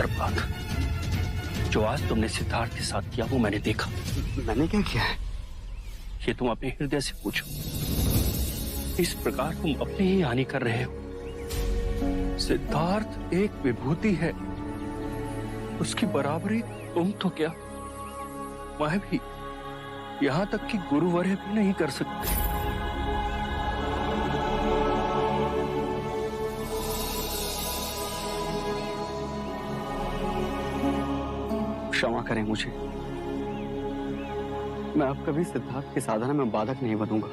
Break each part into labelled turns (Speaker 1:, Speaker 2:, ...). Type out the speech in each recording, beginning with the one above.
Speaker 1: पवित्र बात जो आज तुमने सिद्धार्थ के साथ किया वो मैंने देखा।
Speaker 2: मैंने क्या किया है?
Speaker 1: ये तुम अपने हृदय से पूछो। इस प्रकार तुम अपनी ही हानि कर रहे हो। सिद्धार्थ एक विभूति है, उसकी बराबरी तुम तो क्या, मैं भी, यहां तक कि गुरुवर्य भी नहीं कर सकते।
Speaker 2: क्षमा करें मुझे, मैं अब कभी सिद्धार्थ की साधना में बाधक नहीं बनूंगा।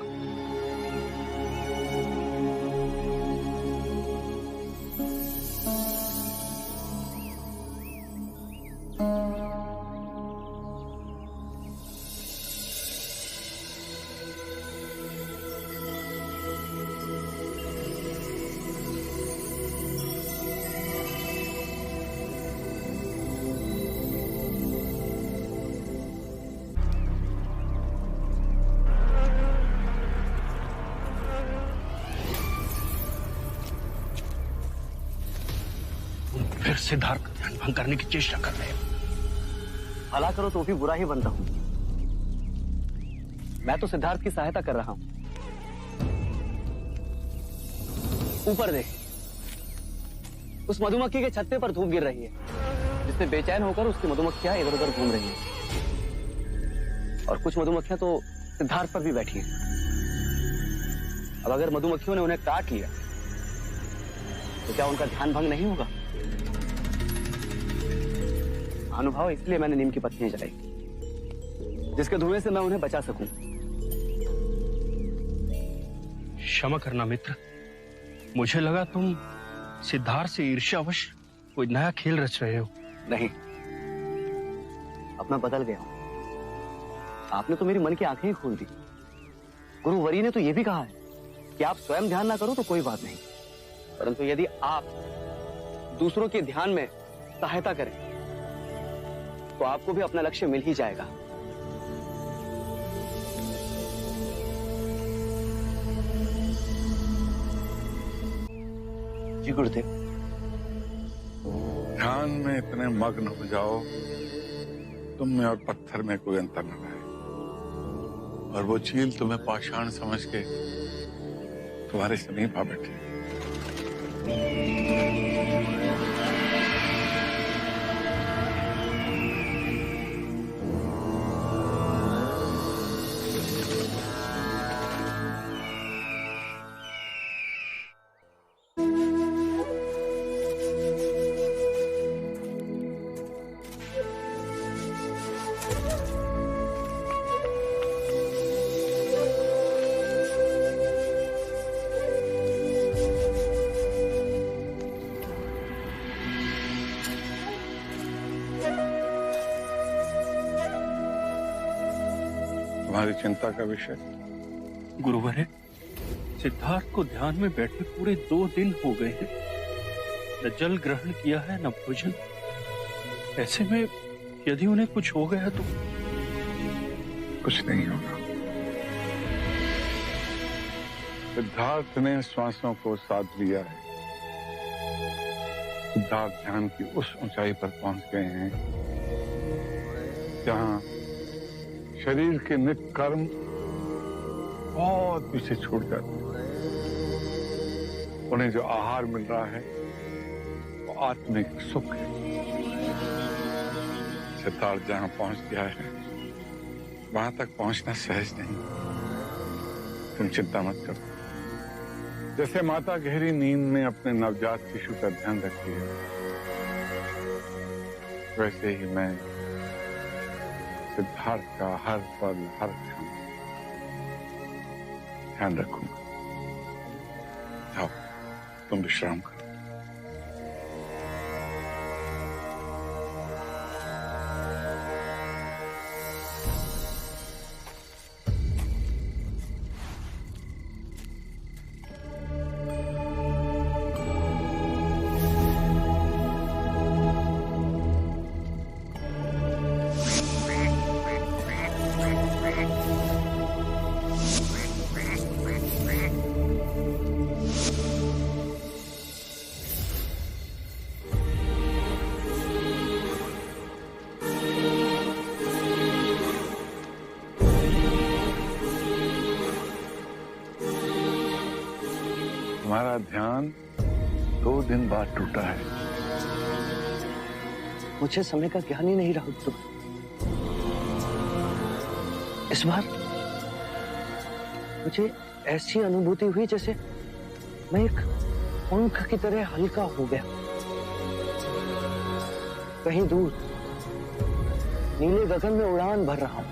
Speaker 1: फिर सिद्धार्थ का ध्यान भंग करने की चेष्टा कर रहे हो।
Speaker 2: भला करो तो भी बुरा ही बनता हूं। मैं तो सिद्धार्थ की सहायता कर रहा हूं। ऊपर देख, उस मधुमक्खी के छत्ते पर धूप गिर रही है, जिससे बेचैन होकर उसकी मधुमक्खियां इधर उधर घूम रही हैं। और कुछ मधुमक्खियां तो सिद्धार्थ पर भी बैठी हैं। अब अगर मधुमक्खियों ने उन्हें काट लिया तो क्या उनका ध्यान भंग नहीं होगा? अनुभव, इसलिए मैंने नीम की पत्तियां जलाई, जिसके धुएं से मैं उन्हें बचा सकूं।
Speaker 1: क्षमा करना मित्र, मुझे लगा तुम सिद्धार्थ से ईर्ष्यावश कोई नया खेल रच रहे हो।
Speaker 2: नहीं, अब मैं बदल गया हूं। आपने तो मेरी मन की आंखें ही खोल दी। गुरुवरी ने तो यह भी कहा है कि आप स्वयं ध्यान ना करो तो कोई बात नहीं, परंतु यदि आप दूसरों के ध्यान में सहायता करें तो आपको भी अपना लक्ष्य मिल ही जाएगा। जी गुरुदेव।
Speaker 3: ध्यान में इतने मग्न हो जाओ तुम में और पत्थर में कोई अंतर न रहे, और वो चील तुम्हें पाषाण समझ के तुम्हारे से नहीं पा बैठे। तुम्हारी चिंता का विषय?
Speaker 1: गुरुवर्य, सिद्धार्थ को ध्यान में बैठे पूरे 2 दिन हो गए हैं। न जल ग्रहण किया है न भोजन। ऐसे में यदि उन्हें कुछ हो गया तो?
Speaker 3: कुछ नहीं होगा। सिद्धार्थ ने श्वासों को साध लिया है। सिद्धार्थ ध्यान की उस ऊंचाई पर पहुंच गए हैं जहां शरीर के नित्य कर्म बहुत पीछे छूट जाते हैं। उन्हें जो आहार मिल रहा है वो आत्मिक सुख है। सिद्धार्थ जहां पहुंच गया है वहां तक पहुंचना सहज नहीं। तुम चिंता मत करो। जैसे माता गहरी नींद में अपने नवजात शिशु का ध्यान रखती है, वैसे ही मैं सिद्धार्थ का हर पल हर क्षण ध्यान रखूंगा। जाओ, तुम विश्राम करो। तुम्हारा ध्यान 2 दिन बाद टूटा है।
Speaker 2: मुझे समय का ज्ञान ही नहीं रहा गुरु। इस बार मुझे ऐसी अनुभूति हुई जैसे मैं एक पंख की तरह हल्का हो गया। कहीं दूर नीले गगन में उड़ान भर रहा हूं,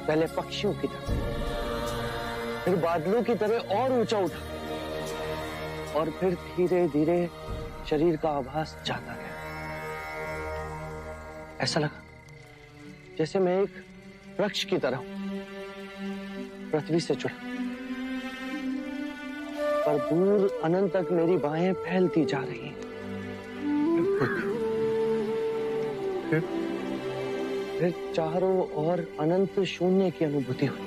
Speaker 2: पहले पक्षियों की तरह, फिर बादलों की तरह और ऊंचा उठा, और फिर धीरे धीरे शरीर का आभास जाता गया। ऐसा लगा जैसे मैं एक वृक्ष की तरह हूं, पृथ्वी से जुड़ा, पर दूर अनंत तक मेरी बाहें फैलती जा रही हैं। फिर चारों ओर अनंत शून्य की अनुभूति हुई।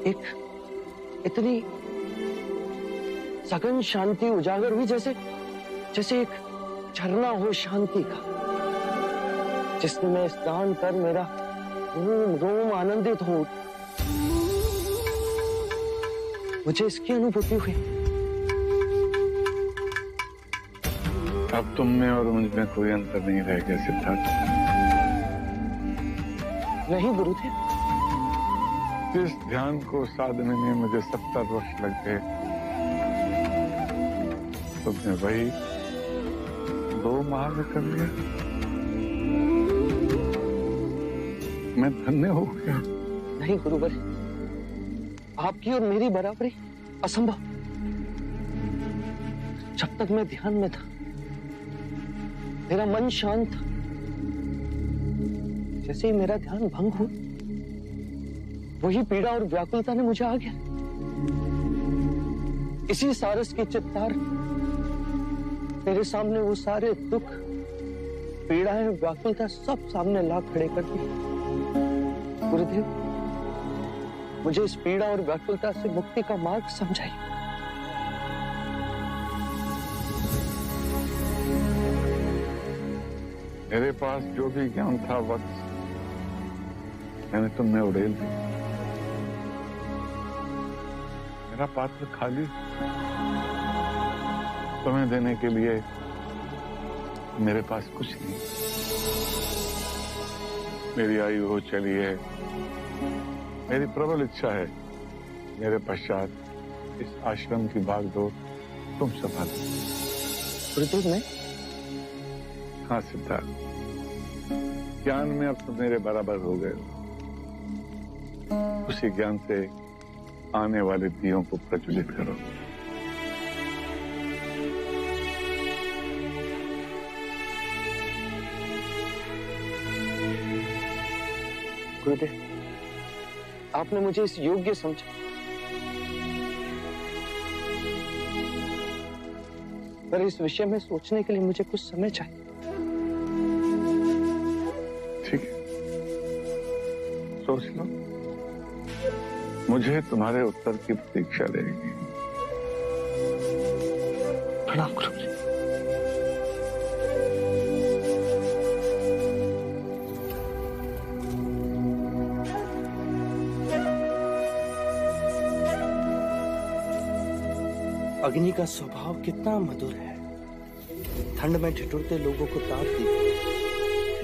Speaker 2: एक इतनी सघन शांति उजागर हुई जैसे एक झरना हो शांति का, जिसमें मैं स्नान कर मेरा रोम रोम आनंदित हो। मुझे इसकी अनुभूति हुई।
Speaker 3: अब तुम में और मुझ में कोई अंतर नहीं रह गया सिद्धार्थ।
Speaker 2: नहीं गुरुदेव।
Speaker 3: इस ध्यान को साधने में मुझे 70 वर्ष लग गए, तुमने वही 2 माह में कर लिया। मैं धन्य हो गया।
Speaker 2: नहीं गुरुवर, आपकी और मेरी बराबरी असंभव। जब तक मैं ध्यान में था मेरा मन शांत था, जैसे ही मेरा ध्यान भंग हुआ वही पीड़ा और व्याकुलता ने मुझे आ गया। इसी सारस की चित्तार मेरे सामने वो सारे दुख, पीड़ाएं, व्याकुलता सब सामने ला खड़े कर दी। गुरुदेव, मुझे इस पीड़ा और व्याकुलता से मुक्ति का मार्ग समझाइए।
Speaker 3: मेरे पास जो भी ज्ञान था वक्त मैंने तुमने उड़ेल दिया। मेरा पात्र खाली, तुम्हें देने के लिए मेरे पास कुछ नहीं। मेरी आयु हो चली है, मेरी प्रबल इच्छा है मेरे पश्चात इस आश्रम की भागदौड़ तुम संभालो।
Speaker 2: गुरुदेव, मैं?
Speaker 3: हाँ सिद्धार्थ, ज्ञान में अब तुम मेरे बराबर हो गए हो। उसी ज्ञान से आने वाले दियों को प्रज्वलित करो।
Speaker 2: गुरुदेव, आपने मुझे इस योग्य समझा, पर इस विषय में सोचने के लिए मुझे कुछ समय चाहिए।
Speaker 3: ठीक है, सोच लो। मुझे तुम्हारे उत्तर की प्रतीक्षा रहेगी।
Speaker 2: प्रणाम गुरुजी।
Speaker 4: अग्नि का स्वभाव कितना मधुर है। ठंड में ठिठुरते लोगों को ताप देती,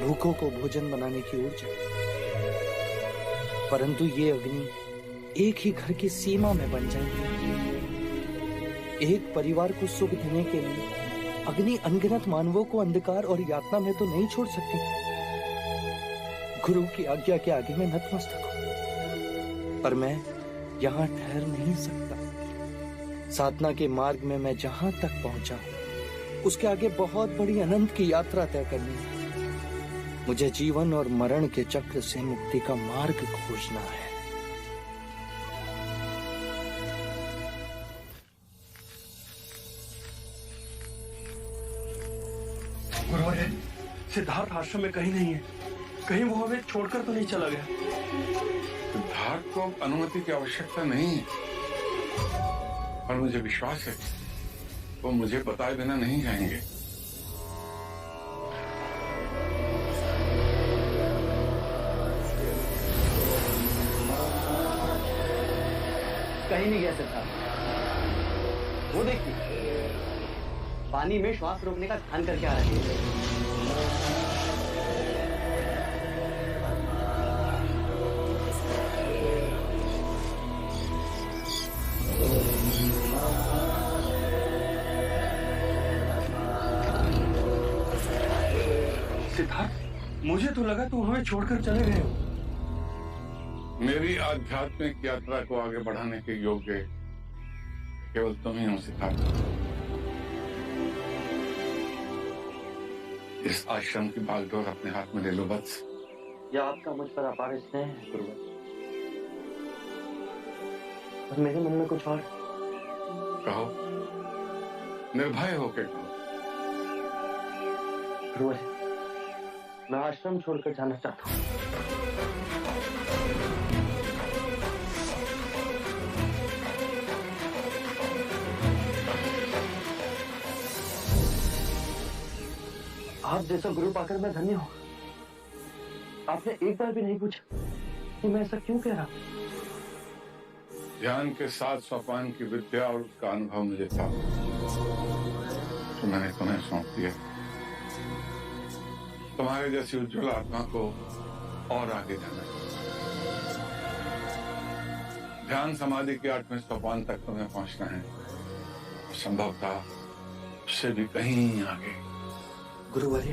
Speaker 4: भूखों को भोजन बनाने की ऊर्जा। परंतु ये अग्नि एक ही घर की सीमा में बन जाएगी। एक परिवार को सुख देने के लिए अग्नि अनगिनत मानवों को अंधकार और यातना में तो नहीं छोड़ सकती। गुरु की आज्ञा के आगे मैं नतमस्तक हूं, पर मैं यहाँ ठहर नहीं सकता। साधना के मार्ग में मैं जहां तक पहुंचा उसके आगे बहुत बड़ी अनंत की यात्रा तय करनी है। मुझे जीवन और मरण के चक्र से मुक्ति का मार्ग खोजना है।
Speaker 1: गुरुवर, सिद्धार्थ आश्रम में कहीं नहीं है। कहीं वो हमें छोड़कर तो नहीं चला गया?
Speaker 3: सिद्धार्थ को अनुमति की आवश्यकता नहीं है, पर मुझे विश्वास है वो मुझे बताए बिना नहीं जाएंगे।
Speaker 2: कहीं नहीं गया सिद्धार्थ। वो देखिए, पानी में श्वास रोकने का ध्यान करके आ रहे हैं।
Speaker 1: सिद्धार्थ, मुझे तो लगा तुम हमें छोड़कर चले गए हो।
Speaker 3: मेरी आध्यात्मिक यात्रा को आगे बढ़ाने के योग्य केवल तुम ही हो सिद्धार्थ। इस आश्रम की बागडोर अपने हाथ में ले लो बस।
Speaker 2: यह आपका मुझ पर अपार स्नेह है गुरुवर, और मेरे मन में कुछ और।
Speaker 3: कहो, निर्भय होकर कहो।
Speaker 2: गुरुवर, मैं आश्रम छोड़कर जाना चाहता हूँ। आप जैसा गुरु पाकर मैं धन्य हूँ। आपने एक बार भी नहीं पूछा कि मैं ऐसा क्यों कह रहा हूँ।
Speaker 3: ध्यान के साथ सोपान की विद्या और उसका अनुभव मुझे था, तो मैंने तुम्हें सौंप दिया। तुम्हारे जैसी उज्ज्वल आत्मा को और आगे जाना है। ध्यान समाधि के 8वें सोपान तक तुम्हें पहुंचना है, संभवतः उससे भी कहीं आगे।
Speaker 4: गुरुवर्य,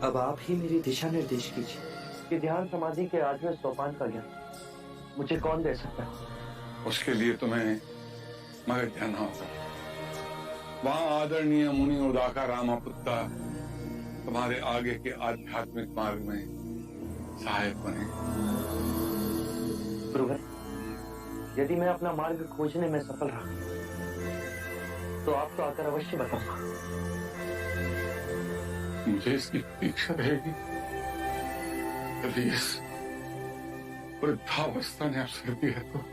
Speaker 4: अब आप ही मेरी दिशा निर्देश कीजिए
Speaker 2: कि ध्यान समाधि के 8वें सोपान का ज्ञान मुझे कौन दे सकता है।
Speaker 3: उसके लिए तुम्हें मगध जाना होगा। वहां आदरणीय मुनि उदाका रामापुत्ता तुम्हारे आगे के आध्यात्मिक मार्ग में सहायक बने।
Speaker 2: गुरुवर, यदि मैं अपना मार्ग खोजने में सफल रहा तो आपको आकर अवश्य बताऊंगा।
Speaker 3: मुझे इसकी प्रतीक्षा रहेगी। यदि इस वृद्धावस्था ने अवसर दिया तो।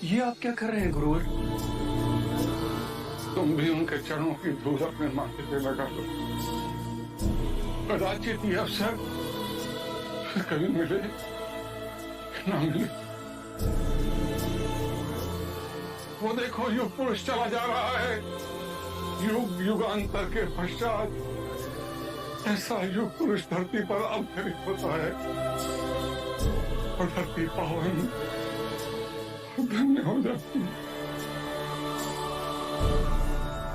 Speaker 1: ये आप क्या कर रहे हैं गुरुवर?
Speaker 3: तुम भी उनके चरणों की धूल अपने माथे पे लगा दो। कदाचित ये अवसर फिर कभी मिले ना मिले। वो देखो, युग पुरुष चला जा रहा है। युग युगांतर के पश्चात ऐसा युग पुरुष धरती पर अवतरित होता है और धरती पावन धन्य हो जाती है।